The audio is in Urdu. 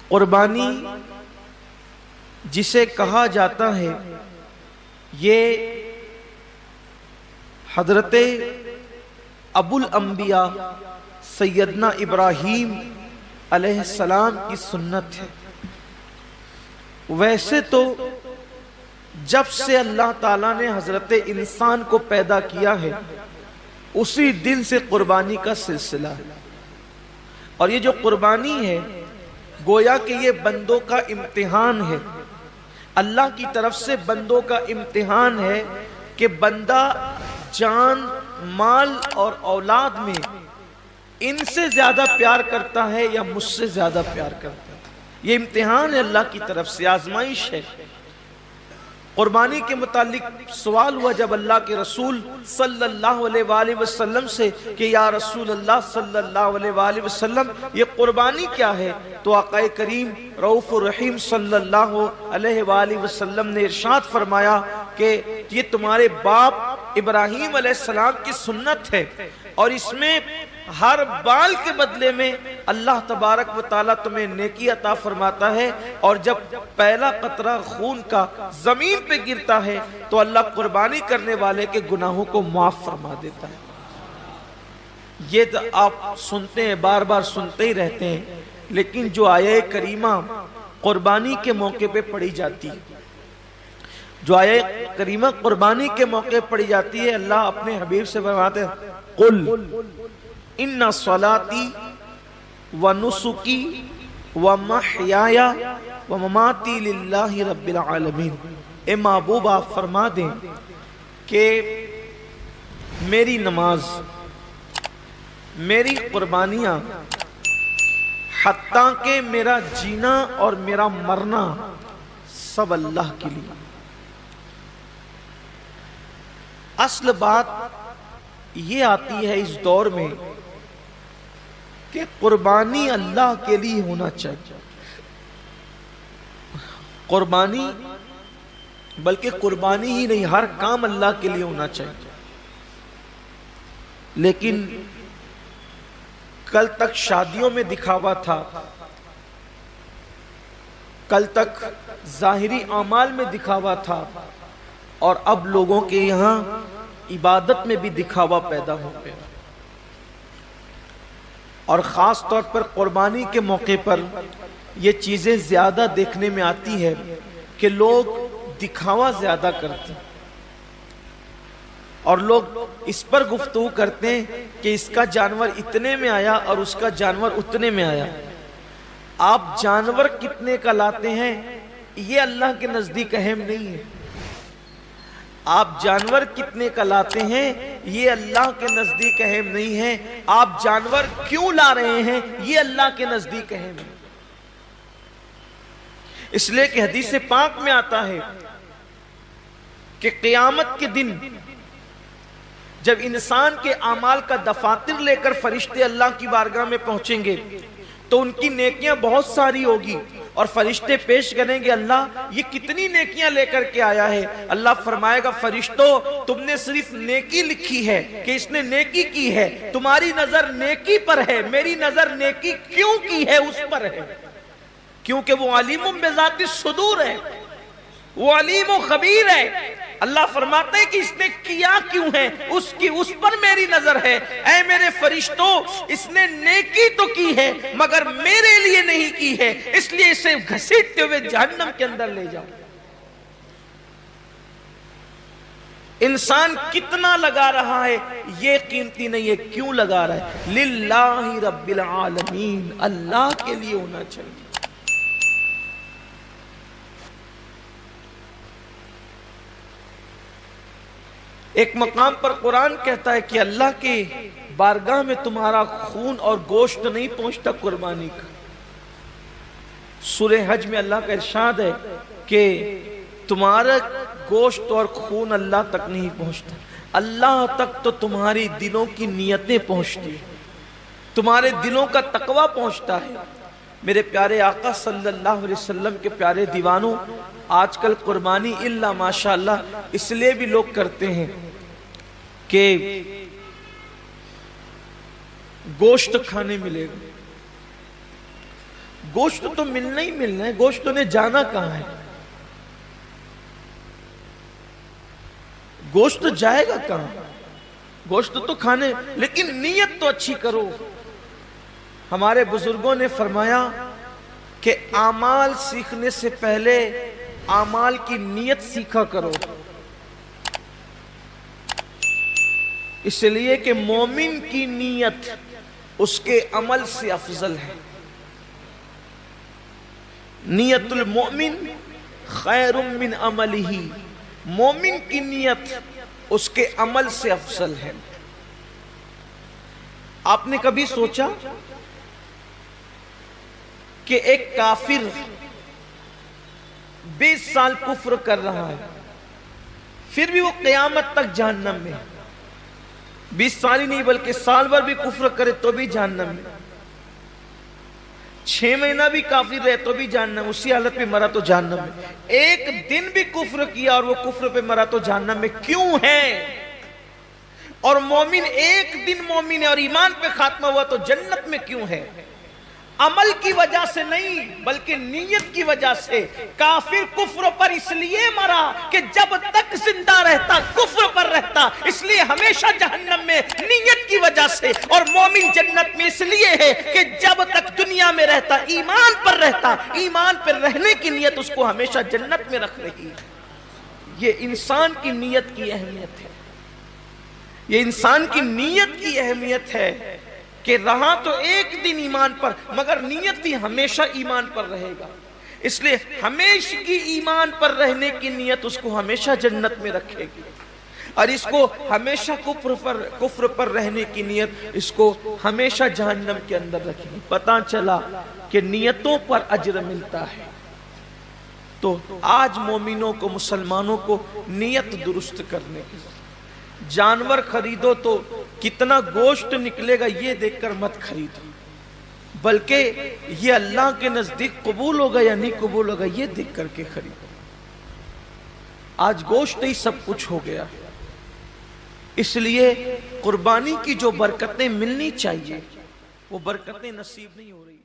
قربانی جسے کہا جاتا ہے یہ حضرت ابو الانبیاء سیدنا ابراہیم علیہ السلام کی سنت ہے۔ ویسے تو جب سے اللہ تعالیٰ نے حضرت انسان کو پیدا کیا ہے اسی دن سے قربانی کا سلسلہ ہے، اور یہ جو قربانی ہے گویا کہ یہ بندوں کا امتحان ہے، اللہ کی طرف سے بندوں کا امتحان ہے کہ بندہ جان، مال اور اولاد میں ان سے زیادہ پیار کرتا ہے یا مجھ سے زیادہ پیار کرتا ہے۔ یہ امتحان ہے اللہ کی طرف سے، آزمائش ہے۔ قربانی کے متعلق سوال ہوا جب اللہ کے رسول صلی اللہ علیہ وآلہ وسلم سے کہ یا رسول اللہ صلی اللہ علیہ وآلہ وسلم یہ قربانی کیا ہے؟ تو آقا کریم رؤوف الرحیم صلی اللہ علیہ وآلہ وسلم نے ارشاد فرمایا کہ یہ تمہارے باپ ابراہیم علیہ السلام کی سنت ہے، اور اس میں ہر بال کے بدلے میں اللہ تبارک و تعالیٰ تمہیں نیکی عطا فرماتا ہے، اور جب پہلا قطرہ خون کا زمین پہ گرتا ہے تو اللہ قربانی کرنے والے کے گناہوں کو معاف فرما دیتا ہے۔ یہ تو آپ سنتے ہیں، بار بار سنتے ہی رہتے ہیں، لیکن جو آیہ کریمہ قربانی کے موقع پہ پڑھی جاتی ہے، جو آیہ کریمہ قربانی کے موقع پڑھی جاتی ہے، اللہ اپنے حبیب سے فرماتے ہیں قل ان صلاتی ونسکی ومحیای ومماتی للہ رب العالمین۔ اے محبوب آپ فرما دیں کہ میری نماز، میری قربانیاں، حتیٰ کہ میرا جینا اور میرا مرنا سب اللہ کے لیے۔ اصل بات یہ آتی ہے اس دور میں کہ قربانی اللہ کے لیے ہونا چاہیے، قربانی بلکہ قربانی ہی نہیں، ہر کام اللہ کے لیے ہونا چاہیے۔ لیکن کل تک شادیوں میں دکھاوا تھا، کل تک ظاہری اعمال میں دکھاوا تھا، اور اب لوگوں کے یہاں عبادت میں بھی دکھاوا پیدا ہو گیا، اور خاص طور پر قربانی کے موقع پر یہ چیزیں زیادہ دیکھنے میں آتی ہے کہ لوگ دکھاوا زیادہ کرتے ہیں، اور لوگ اس پر گفتگو کرتے ہیں کہ اس کا جانور اتنے میں آیا اور اس کا جانور اتنے میں آیا۔ آپ جانور کتنے کا لاتے ہیں یہ اللہ کے نزدیک اہم نہیں ہے، آپ جانور کتنے کا لاتے ہیں یہ اللہ کے نزدیک اہم نہیں ہے، آپ جانور کیوں لا رہے ہیں یہ اللہ کے نزدیک اہم ہے۔ اس لیے کہ حدیث پاک میں آتا ہے کہ قیامت کے دن جب انسان کے اعمال کا دفاتر لے کر فرشتے اللہ کی بارگاہ میں پہنچیں گے تو ان کی نیکیاں بہت ساری ہوگی، اور فرشتے پیش کریں گے اللہ یہ کتنی نیکیاں لے کر کے آیا ہے؟ اللہ فرمائے گا فرشتوں تم نے صرف نیکی لکھی ہے کہ اس نے نیکی کی ہے، تمہاری نظر نیکی پر ہے، میری نظر نیکی کیوں کی ہے اس پر ہے، کیونکہ وہ علیم بذات الصدور ہے، وہ علیم و خبیر ہے۔ اللہ فرماتے ہیں کہ اس نے کیا کیوں ہے اس پر میری نظر ہے۔ اے میرے فرشتوں اس نے نیکی تو کی ہے مگر میرے لیے نہیں کی ہے، اس لیے اسے گھسیٹتے ہوئے جہنم کے اندر لے جاؤ۔ انسان کتنا لگا رہا ہے یہ قیمتی نہیں ہے، کیوں لگا رہا ہے؟ للہ رب العالمین، اللہ کے لیے ہونا چاہیے۔ ایک مقام پر قرآن کہتا ہے کہ اللہ کے بارگاہ میں تمہارا خون اور گوشت نہیں پہنچتا قربانی کا۔ سورہ حج میں اللہ کا ارشاد ہے کہ تمہارا گوشت اور خون اللہ تک نہیں پہنچتا، اللہ تک تو تمہاری دلوں کی نیتیں پہنچتی ہیں، تمہارے دلوں کا تقوی پہنچتا ہے۔ میرے پیارے آقا صلی اللہ علیہ وسلم کے پیارے دیوانوں، آج کل قربانی اللہ ماشاءاللہ اس لیے بھی لوگ کرتے ہیں کہ گوشت کھانے ملے گا، گوشت تو ملنا ہی ملنا ہے، گوشت نے جانا کہاں ہے؟ گوشت جائے گا کہاں؟ گوشت تو کھانے، لیکن نیت تو اچھی کرو۔ ہمارے بزرگوں نے فرمایا کہ اعمال سیکھنے سے پہلے اعمال کی نیت سیکھا کرو، اس لیے کہ مومن کی نیت اس کے عمل سے افضل ہے۔ نیت المؤمن خیر من عملہ، مومن کی نیت اس کے عمل سے افضل ہے۔ آپ نے کبھی سوچا کہ ایک کافر 20 سال کفر کر رہا ہے، پھر بھی وہ قیامت تک جہنم میں، 20 سال ہی نہیں بلکہ سال بھر بھی کفر کرے تو بھی جہنم میں، 6 مہینہ بھی کافر رہے تو بھی جہنم، اسی حالت پہ مرا تو جہنم میں، ایک دن بھی کفر کیا اور وہ کفر پہ مرا تو جہنم میں کیوں ہے؟ اور مومن ایک دن مومن ہے اور ایمان پہ خاتمہ ہوا تو جنت میں کیوں ہے؟ عمل کی وجہ سے نہیں بلکہ نیت کی وجہ سے۔ کافر کفر پر اس لیے مرا کہ جب تک زندہ رہتا کفر پر رہتا، اس لیے ہمیشہ جہنم میں نیت کی وجہ سے، اور مومن جنت میں اس لیے ہے کہ جب تک دنیا میں رہتا ایمان پر رہتا، ایمان پر رہنے کی نیت اس کو ہمیشہ جنت میں رکھ رہی ہے۔ یہ انسان کی نیت کی اہمیت ہے، یہ انسان کی نیت کی اہمیت ہے کہ رہا تو ایک دن ایمان پر مگر نیت بھی ہمیشہ ایمان پر رہے گا، اس لیے ہمیشہ کی ایمان پر رہنے کی نیت اس کو ہمیشہ جنت میں رکھے گی، اور اس کو ہمیشہ کفر پر رہنے کی نیت اس کو ہمیشہ جہنم کے اندر رکھے گی۔ پتہ چلا کہ نیتوں پر اجر ملتا ہے۔ تو آج مومنوں کو، مسلمانوں کو نیت درست کرنے کی، جانور خریدو تو کتنا گوشت نکلے گا یہ دیکھ کر مت خریدو، بلکہ یہ اللہ کے نزدیک قبول ہوگا یا نہیں قبول ہوگا یہ دیکھ کر کے خریدو۔ آج گوشت ہی سب کچھ ہو گیا، اس لیے قربانی کی جو برکتیں ملنی چاہیے وہ برکتیں نصیب نہیں ہو رہی۔